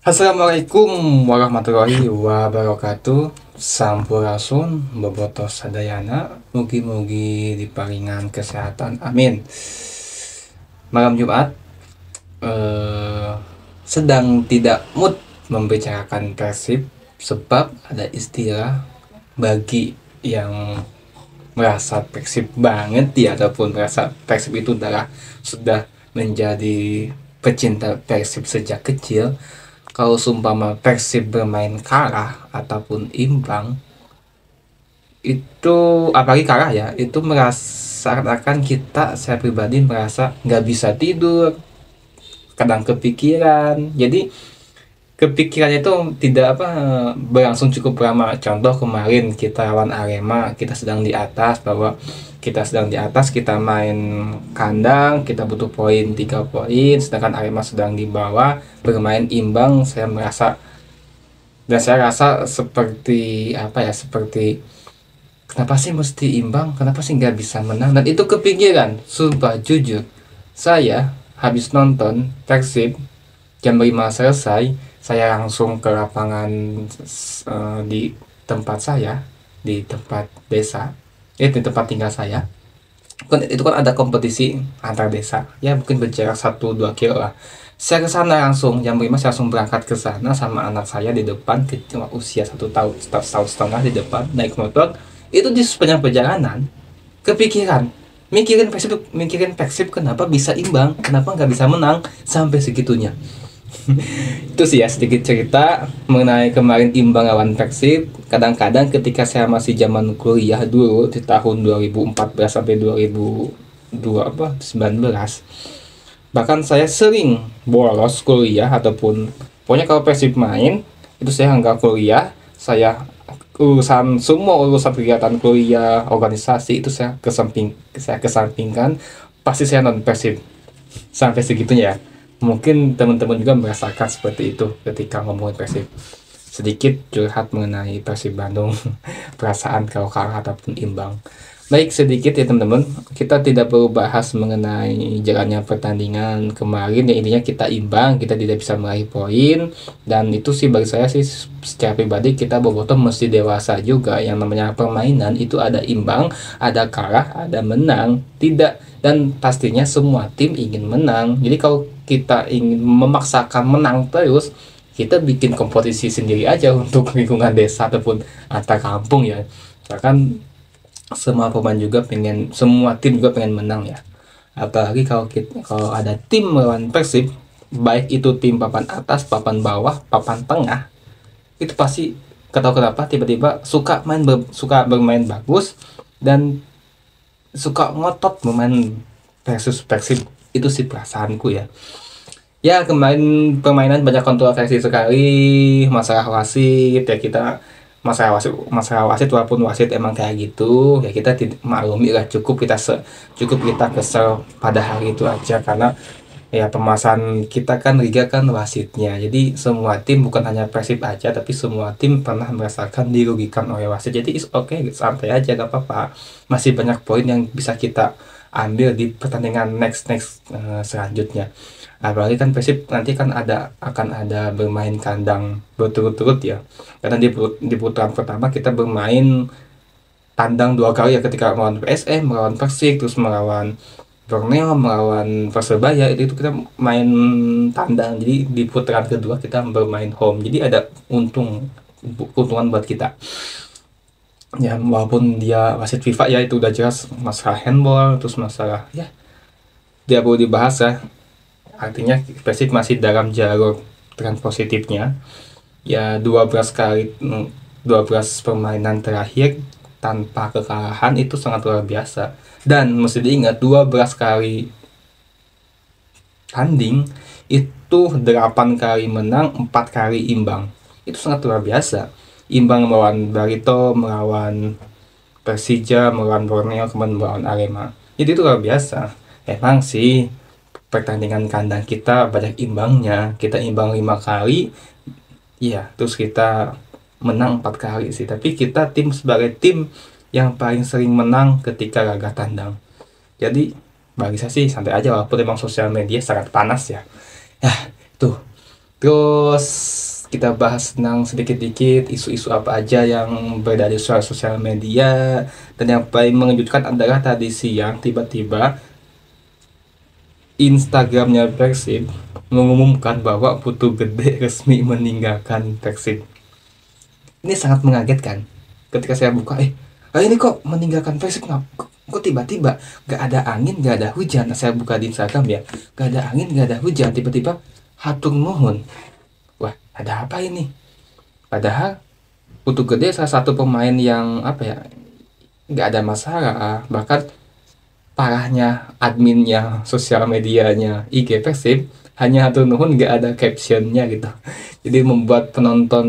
Assalamualaikum warahmatullahi wabarakatuh. Sampurasun bobotoh sadayana. Mugi-mugi diparingan kesehatan. Amin. Malam Jumat eh, sedang tidak mood membicarakan Persib sebab ada istilah bagi yang merasa Persib banget ya ataupun merasa Persib itu adalah sudah menjadi pecinta Persib sejak kecil. Kalau sumpama Persib bermain kalah ataupun imbang, itu apalagi kalah ya, itu merasa akan kita, saya pribadi merasa nggak bisa tidur, kadang kepikiran. Jadi kepikirannya itu tidak berlangsung cukup lama. Contoh kemarin kita lawan Arema, kita sedang di atas, bahwa kita sedang di atas, kita main kandang, kita butuh poin 3 poin, sedangkan Arema sedang di bawah bermain imbang. Saya merasa dan saya rasa seperti seperti kenapa sih mesti imbang, kenapa sih nggak bisa menang, dan itu kepikiran. Sumpah jujur, saya habis nonton Persib jam 5 selesai, saya langsung ke lapangan di tempat saya, di tempat desa, di tempat tinggal saya. Itu kan ada kompetisi antar desa, ya mungkin berjarak 1-2 kilo lah. Saya ke sana langsung jam 5, saya langsung berangkat ke sana sama anak saya di depan, kecil usia 1 tahun, 1 tahun setengah, di depan naik motor. Itu di sepanjang perjalanan kepikiran, mikirin Persib kenapa bisa imbang, kenapa nggak bisa menang sampai segitunya. Itu sih ya sedikit cerita mengenai kemarin imbang lawan Persib. Kadang-kadang ketika saya masih zaman kuliah dulu di tahun 2014 sampai 2019, bahkan saya sering bolos kuliah ataupun pokoknya kalau Persib main itu saya nggak kuliah, saya semua urusan kegiatan kuliah, organisasi itu saya kesampingkan, pasti saya nonton Persib sampai segitunya ya. Mungkin teman-teman juga merasakan seperti itu ketika ngomongin Persib. Sedikit curhat mengenai Persib Bandung, perasaan kalau kalah ataupun imbang. Baik, sedikit ya teman-teman, kita tidak perlu bahas mengenai jalannya pertandingan kemarin, ya intinya kita imbang, kita tidak bisa meraih poin. Dan itu sih bagi saya sih secara pribadi, kita bobotoh mesti dewasa juga. Yang namanya permainan itu ada imbang, ada kalah, ada menang, tidak, dan pastinya semua tim ingin menang. Jadi kalau kita ingin memaksakan menang terus, kita bikin kompetisi sendiri aja untuk lingkungan desa ataupun antar kampung ya. Misalkan semua tim juga pengen menang ya. Apalagi kalau ada tim melawan Persib, baik itu tim papan atas, papan bawah, papan tengah, itu pasti ketahui kenapa tiba-tiba suka bermain bagus dan suka ngotot bermain versus Persib. Itu sih perasaanku ya. Ya, kemarin permainan banyak kontroversi sekali, masalah wasit ya. Kita masalah wasit, walaupun wasit emang kayak gitu ya, kita tidak maklumi lah. Cukup kita kesel pada hari itu aja, karena ya pemasan kita kan liga kan wasitnya. Jadi semua tim, bukan hanya Persib aja, tapi semua tim pernah merasakan dirugikan oleh wasit. Jadi is oke, santai aja, gak apa-apa. Masih banyak poin yang bisa kita ambil di pertandingan selanjutnya. Apalagi kan Persib nanti kan akan ada bermain kandang berturut-turut ya. Karena di putaran pertama kita bermain tandang 2 kali ya, ketika melawan PSM, melawan Persik, terus melawan Borneo, melawan Persebaya, itu kita main tandang. Jadi di putaran kedua kita bermain home. Jadi ada keuntungan buat kita. Ya walaupun dia wasit FIFA ya, itu udah jelas masalah handball, terus masalah ya dia perlu dibahas ya. Artinya Persib masih dalam jalur tren positifnya. Ya 12 permainan terakhir tanpa kekalahan itu sangat luar biasa. Dan mesti diingat, 12 kali tanding itu 8 kali menang, 4 kali imbang. Itu sangat luar biasa. Imbang melawan Barito, melawan Persija, melawan Borneo, kemudian melawan Arema. Jadi itu luar biasa. Emang sih pertandingan kandang kita banyak imbangnya, kita imbang 5 kali, iya, terus kita menang 4 kali sih. Tapi kita sebagai tim yang paling sering menang ketika laga tandang. Jadi bagi saya sih santai aja, walaupun memang sosial media sangat panas ya. Ya, tuh Terus kita bahas tentang sedikit-dikit isu-isu apa aja yang beredar di sosial media. Dan yang paling mengejutkan adalah tadi siang tiba-tiba Instagramnya Persib mengumumkan bahwa Putu Gede resmi meninggalkan Persib. Ini sangat mengagetkan. Ketika saya buka, ini kok meninggalkan Persib? Kok tiba-tiba gak ada angin, gak ada hujan? Nah, saya buka di Instagram ya, gak ada angin, gak ada hujan. Tiba-tiba hatur nuhun. Wah, ada apa ini? Padahal Putu Gede salah satu pemain yang apa ya, gak ada masalah. Bahkan parahnya adminnya sosial medianya IG Persib hanya hatur nuhun, gak ada captionnya gitu. Jadi membuat penonton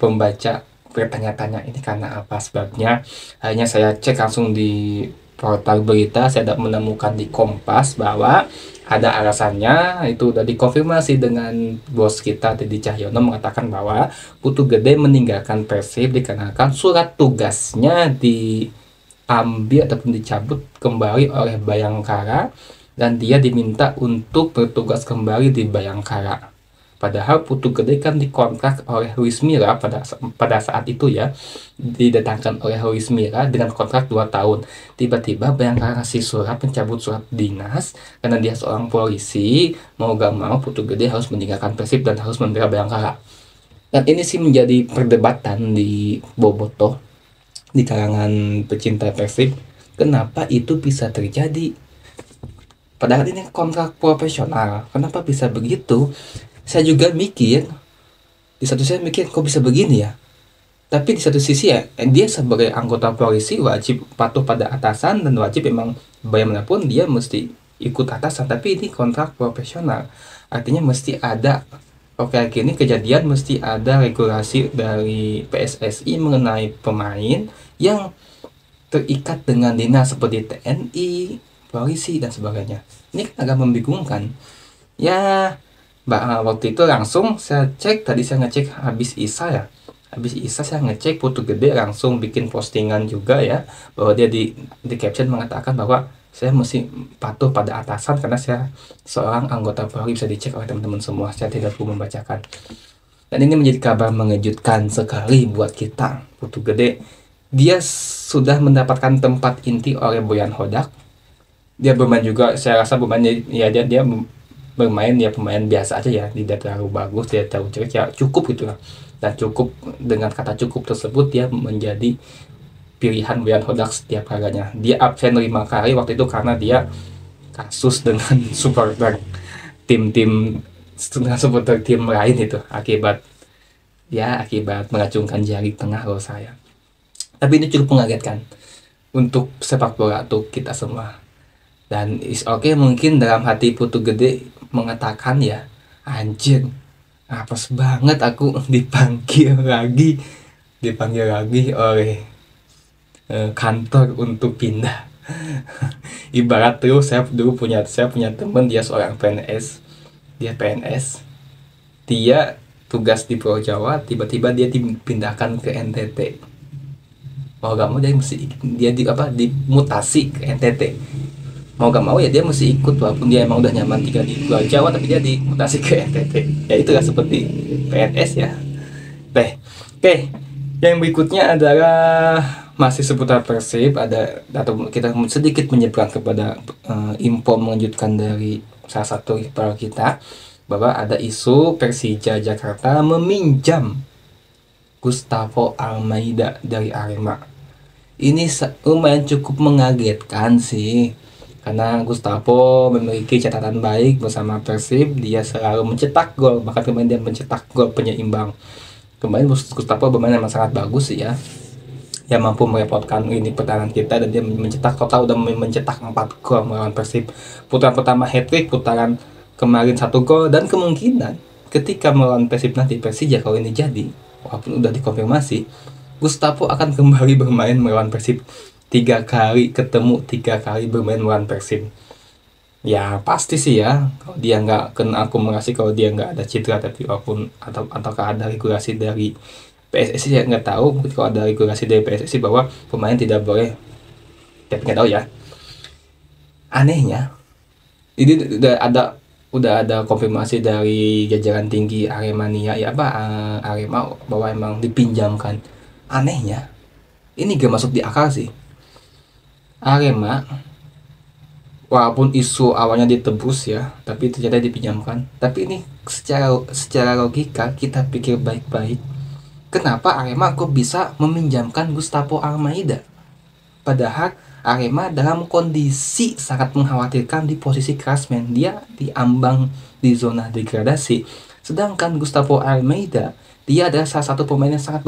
pembaca bertanya-tanya ini karena apa sebabnya. Hanya saya cek langsung di portal berita, saya tidak menemukan di Kompas bahwa ada alasannya. Itu udah dikonfirmasi dengan bos kita Teddy Cahyono, mengatakan bahwa Putu Gede meninggalkan Persib dikarenakan surat tugasnya diambil ataupun dicabut kembali oleh Bayangkara dan dia diminta untuk bertugas kembali di Bayangkara. Padahal Putu Gede kan dikontrak oleh Luis Milla pada saat itu ya, didatangkan oleh Luis Milla dengan kontrak 2 tahun. Tiba-tiba Bayangkara kasih surat pencabut surat dinas karena dia seorang polisi, mau gak mau Putu Gede harus meninggalkan Persib dan harus membela Bayangkara. Dan ini sih menjadi perdebatan di Bobotoh, di kalangan pecinta Persib, kenapa itu bisa terjadi? Padahal ini kontrak profesional, kenapa bisa begitu? Saya juga mikir, di satu sisi mikir kok bisa begini ya. Tapi di satu sisi ya, dia sebagai anggota polisi wajib patuh pada atasan dan wajib memang bagaimanapun dia mesti ikut atasan. Tapi ini kontrak profesional, artinya mesti ada. Oke, ini kejadian mesti ada regulasi dari PSSI mengenai pemain yang terikat dengan dinas seperti TNI, polisi dan sebagainya. Ini kan agak membingungkan. Ya, waktu itu langsung saya cek, tadi saya ngecek habis Isa ya. Habis Isa saya ngecek Putu Gede langsung bikin postingan juga ya, bahwa dia di caption mengatakan bahwa saya mesti patuh pada atasan karena saya seorang anggota Polri, bisa dicek oleh teman-teman semua, saya tidak perlu membacakan. Dan ini menjadi kabar mengejutkan sekali buat kita. Putu Gede dia sudah mendapatkan tempat inti oleh Boyan Hodak. Dia bermain juga, saya rasa bermain ya, dia bermain ya pemain biasa aja ya, tidak terlalu bagus, tidak terlalu jelek ya, cukup gitu lah. Dan cukup, dengan kata cukup tersebut dia menjadi pilihan Boyan Hodak setiap kalinya. Dia absen 5 kali waktu itu karena dia kasus dengan supporter tim-tim dengan supporter tim lain itu, akibat mengacungkan jari tengah kalau saya. Tapi ini cukup mengagetkan untuk sepak bola tuh kita semua. Dan mungkin dalam hati Putu Gede mengatakan ya, anjir, apes banget aku dipanggil lagi oleh kantor untuk pindah. Ibarat terus saya punya teman, dia seorang PNS, dia tugas di Pulau Jawa, tiba-tiba dia dipindahkan ke NTT. Mau gak mau dia dimutasi ke NTT. Mau gak mau ya dia mesti ikut, walaupun dia emang udah nyaman tinggal di Pulau Jawa, tapi dia dimutasi ke NTT. Ya itulah seperti PNS ya. Oke, yang berikutnya adalah masih seputar Persib. Atau kita sedikit menyeberang kepada info mengejutkan dari salah satu rival kita, bahwa ada isu Persija Jakarta meminjam Gustavo Almeida dari Arema. Ini lumayan cukup mengagetkan sih, karena Gustavo memiliki catatan baik bersama Persib. Dia selalu mencetak gol, bahkan kemarin dia mencetak gol penyeimbang. Kemarin Gustavo bermain memang sangat bagus sih ya, yang mampu merepotkan ini pertahanan kita, dan dia mencetak total udah mencetak 4 gol melawan Persib. Putaran pertama hat-trick, putaran kemarin 1 gol, dan kemungkinan ketika melawan Persib nanti, Persija kalau ini jadi, walaupun udah dikonfirmasi, Gustavo akan kembali bermain melawan Persib. 3 kali ketemu, 3 kali bermain melawan Persib. Ya pasti sih ya, kalau dia nggak kena akumulasi, kalau dia nggak ada cedera, tapi ataukah ada regulasi dari PSSI, ya nggak tahu. Mungkin kalau ada regulasi dari PSSI bahwa pemain tidak boleh, tapi nggak tahu ya. Anehnya, ini udah ada udah ada konfirmasi dari jajaran tinggi Aremania ya Arema bahwa emang dipinjamkan. Anehnya ini gak masuk di akal sih. Arema walaupun isu awalnya ditebus ya, tapi ternyata dipinjamkan. Tapi ini secara logika kita pikir baik-baik, kenapa Arema kok bisa meminjamkan Gustavo Almeida? Padahal Arema dalam kondisi sangat mengkhawatirkan di posisi klasmen, dia diambang di zona degradasi. Sedangkan Gustavo Almeida, dia adalah salah satu pemain yang sangat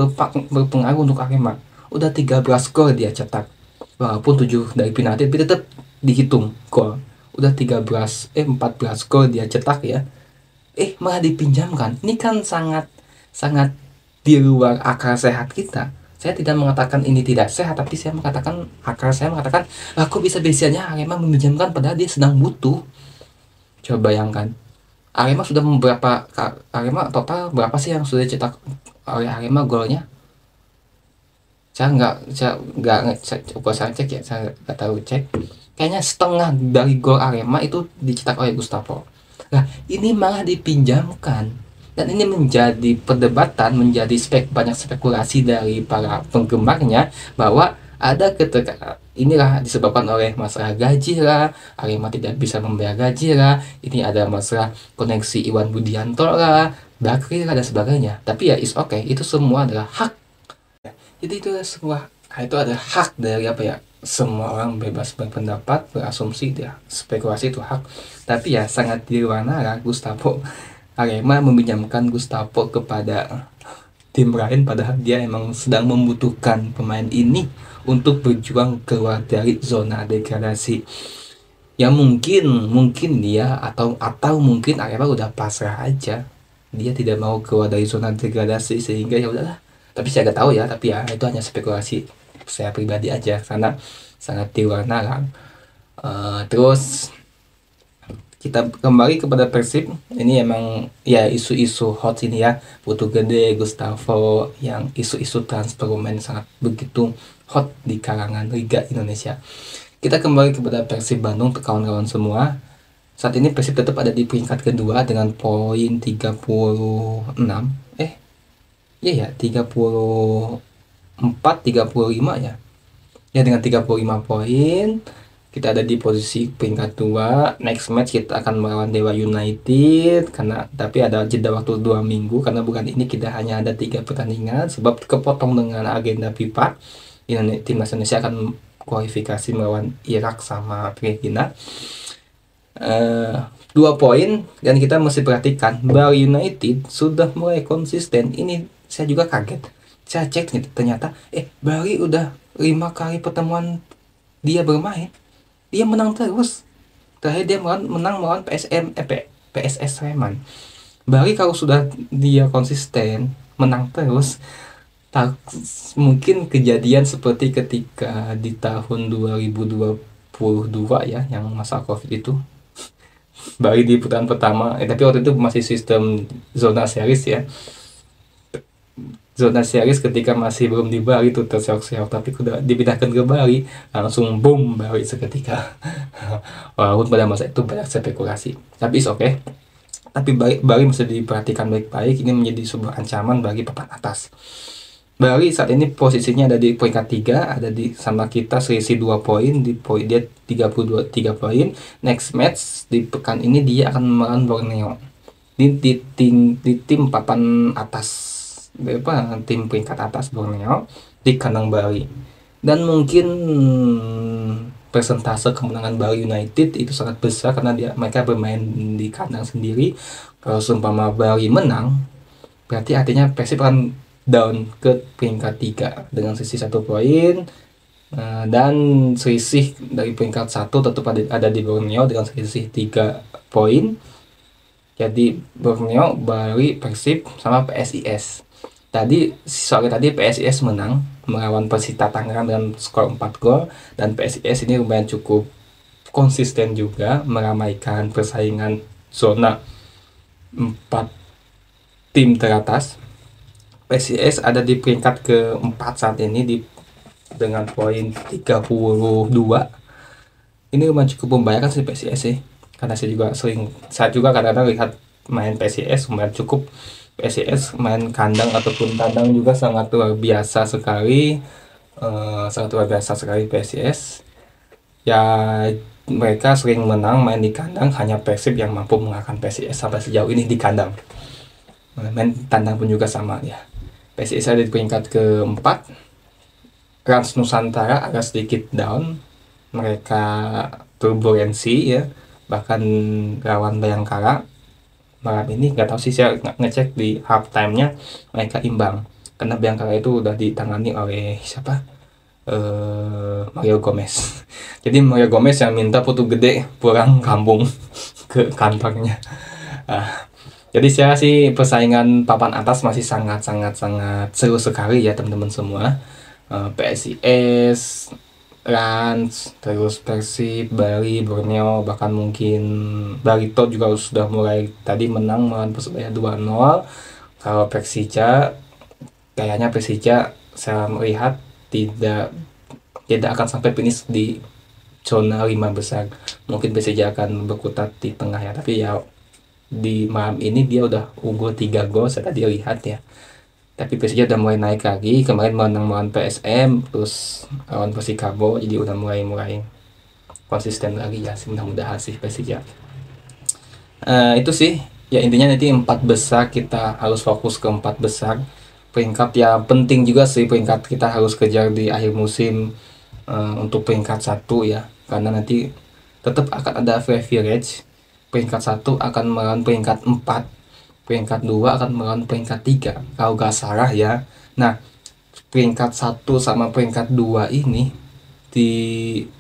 berpengaruh untuk Arema. Udah 13 gol dia cetak. Walaupun 7 dari penalti, tapi tetap dihitung gol. Udah 14 gol dia cetak ya. Malah dipinjamkan. Ini kan sangat di luar akal sehat kita. Saya tidak mengatakan ini tidak sehat, tapi saya mengatakan akal saya mengatakan, aku bisa biasanya Arema meminjamkan padahal dia sedang butuh. Coba bayangkan, Arema total berapa sih yang sudah cetak oleh Arema golnya? Saya coba saya cek ya, saya nggak tahu cek. Kayaknya setengah dari gol Arema itu dicetak oleh Gustavo. Nah, ini malah dipinjamkan. Dan ini menjadi perdebatan, menjadi banyak spekulasi dari para penggemarnya bahwa ada inilah disebabkan oleh masalah gaji lah, Arema tidak bisa membayar gaji lah, ini ada masalah koneksi Iwan Budianto lah, Bakri lah dan sebagainya. Tapi ya is okay, itu semua adalah hak. Jadi itu adalah hak dari semua orang bebas berpendapat, berasumsi, ya spekulasi itu hak. Tapi ya sangat di luar nalar Gustavo Arema meminjamkan Gustavo kepada tim lain padahal dia emang sedang membutuhkan pemain ini untuk berjuang keluar dari zona degradasi. Ya mungkin dia atau mungkin Arema udah pasrah aja. Dia tidak mau keluar dari zona degradasi sehingga ya udahlah. Tapi saya nggak tahu ya, tapi ya itu hanya spekulasi saya pribadi aja karena sangat di luar nalar. Terus kita kembali kepada Persib. Ini emang ya isu-isu hot ini ya, Putu Gede, Gustavo, yang isu-isu transfer pemain sangat begitu hot di kalangan Liga Indonesia. Kita kembali kepada Persib Bandung, kawan-kawan semua. Saat ini Persib tetap ada di peringkat kedua dengan poin 36. Iya ya, 34, 35 ya. Ya dengan 35 poin kita ada di posisi peringkat 2. Next match kita akan melawan Dewa United tapi ada jeda waktu 2 minggu karena bukan ini kita hanya ada 3 pertandingan sebab kepotong dengan agenda FIFA. Timnas Indonesia akan kualifikasi melawan Irak sama Filipina. 2 poin dan kita mesti perhatikan Bali United sudah mulai konsisten. Ini saya juga kaget. Saya cek ternyata Bali udah 5 kali pertemuan dia bermain, dia menang terus. Terakhir dia menang melawan PSS Sleman. Bali kalau sudah dia konsisten menang terus, mungkin kejadian seperti ketika di tahun 2022 ya, yang masa Covid itu. Bali di putaran pertama, tapi waktu itu masih sistem zona series ya. Zona series ketika masih belum di Bali itu terseok-seok, tapi udah dipindahkan ke Bali langsung boom Bali seketika. Walaupun pada masa itu banyak spekulasi, tapi oke. Tapi Bali mesti diperhatikan baik-baik, ini menjadi sebuah ancaman bagi papan atas. Bali saat ini posisinya ada di peringkat 3, ada di sama kita selisih 2 poin, dia 3 poin. Next match di pekan ini dia akan melawan Borneo di tim papan atas, tim peringkat atas Borneo di kandang Bali. Dan mungkin persentase kemenangan Bali United itu sangat besar karena mereka bermain di kandang sendiri. Kalau seumpama Bali menang, berarti artinya Persib akan down ke peringkat 3 dengan selisih 1 poin, dan selisih dari peringkat 1 tetap ada di Borneo dengan selisih 3 poin. Jadi Borneo, Bali, Persib sama PSIS. Sore tadi PSIS menang melawan Persita Tangerang dengan skor 4 gol, dan PSIS ini lumayan cukup konsisten juga meramaikan persaingan zona 4 tim teratas. PSIS ada di peringkat ke-4 saat ini dengan poin 32. Ini lumayan cukup membahayakan sih PSIS sih. karena saya juga kadang-kadang lihat main PSIS lumayan cukup. PSIS main kandang ataupun tandang juga sangat luar biasa sekali, sangat luar biasa sekali PSIS ya. Mereka sering menang main di kandang, hanya Persib yang mampu mengalahkan PSIS sampai sejauh ini di kandang. Main tandang pun juga sama ya. PSIS ada di peringkat keempat. Rans Nusantara agak sedikit down, mereka turbulensi ya, bahkan lawan Bayangkara malam ini nggak tahu sih, saya ngecek di half time-nya mereka imbang karena Bayangkara itu udah ditangani oleh siapa, Mario Gomez. Jadi Mario Gomez yang minta Putu Gede pulang kampung ke kantornya. Ah, jadi saya sih persaingan papan atas masih sangat sangat sangat seru sekali ya teman-teman semua. PSIS, Rans, terus Persib, Bali, Borneo, bahkan mungkin Barito juga sudah mulai tadi menang melawan Persebaya 2-0. Kalau Persija, kayaknya Persija saya melihat tidak tidak akan sampai finish di zona 5 besar. Mungkin Persija akan berkutat di tengah ya, tapi ya di malam ini dia udah unggul 3 gol saya tadi lihat ya. Tapi Persija udah mulai naik lagi, kemarin menang melawan PSM, terus lawan Persikabo, jadi udah mulai konsisten lagi ya sih, mudah-mudahan sih Persija. Itu sih ya, intinya nanti 4 besar kita harus fokus ke 4 besar. Peringkat ya penting juga sih, peringkat kita harus kejar di akhir musim, untuk peringkat 1 ya, karena nanti tetap akan ada privilege. Peringkat 1 akan melawan peringkat 4, peringkat 2 akan melawan peringkat 3 kalau gak salah ya. Nah, peringkat 1 sama peringkat 2 ini di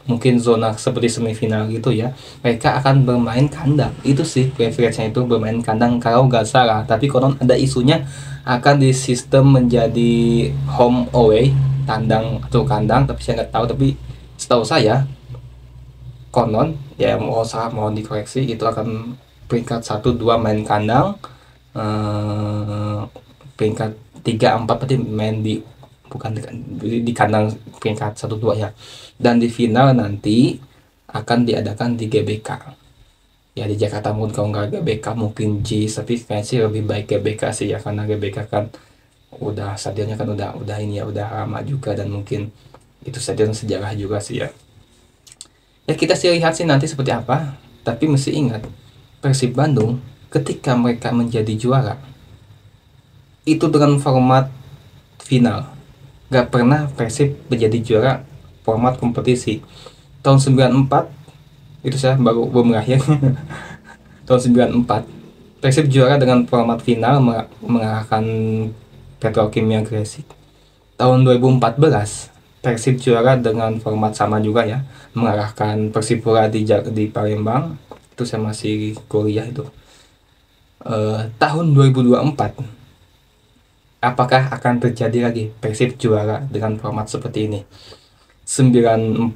mungkin zona seperti semifinal gitu ya, mereka akan bermain kandang. Itu sih preferensinya, itu bermain kandang kalau gak salah. Tapi konon ada isunya akan di sistem menjadi home away, tandang atau kandang, tapi saya nggak tahu. Tapi setahu saya konon ya, mau salah mau dikoreksi, itu akan peringkat 1 2 main kandang, peringkat 3 4 berarti main di bukan di kandang peringkat 1 2 ya. Dan di final nanti akan diadakan di GBK ya, di Jakarta. Mungkin kalau nggak GBK mungkin JIS, tapi kayaknya sih lebih baik GBK sih ya, karena GBK kan udah stadionnya kan udah ini ya, udah lama juga, dan mungkin itu stadion sejarah juga sih ya. Ya kita sih lihat sih nanti seperti apa, tapi mesti ingat Persib Bandung ketika mereka menjadi juara itu dengan format final. Gak pernah Persib menjadi juara format kompetisi. Tahun 94 itu saya baru lahir. Tahun 94 Persib juara dengan format final mengalahkan Petrokimia Gresik. Tahun 2014 Persib juara dengan format sama juga ya, mengalahkan Persipura di Palembang. Itu saya masih kuliah itu. Tahun 2024 apakah akan terjadi lagi Persib juara dengan format seperti ini? 94,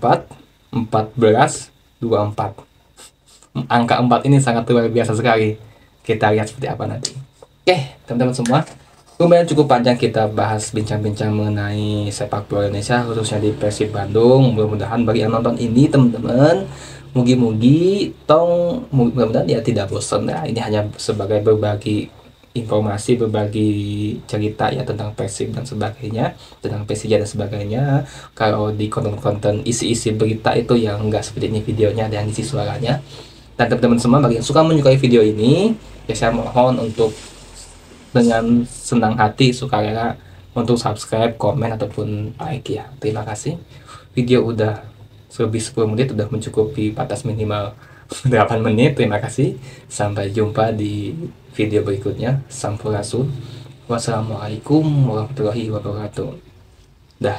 14, 24. Angka 4 ini sangat luar biasa sekali. Kita lihat seperti apa nanti. Oke, teman-teman semua, lumayan cukup panjang kita bahas bincang-bincang mengenai sepak bola Indonesia, khususnya di Persib Bandung. Mudah-mudahan bagi yang nonton ini teman-teman, mugi-mugi mudah-mudahan ya tidak bosan ya. Ini hanya sebagai berbagi informasi, berbagi cerita ya tentang Persib dan sebagainya, tentang Persija dan sebagainya. Kalau di konten-konten isi-isi berita itu yang enggak seperti ini videonya, ada yang isi suaranya. Dan teman-teman semua, bagi yang suka menyukai video ini ya, saya mohon untuk dengan senang hati, sukarela untuk subscribe, komen ataupun like ya. Terima kasih. Video udah lebih 10 menit, udah mencukupi batas minimal 8 menit. Terima kasih. Sampai jumpa di video berikutnya. Sampurasun. Wassalamualaikum warahmatullahi wabarakatuh. Dah.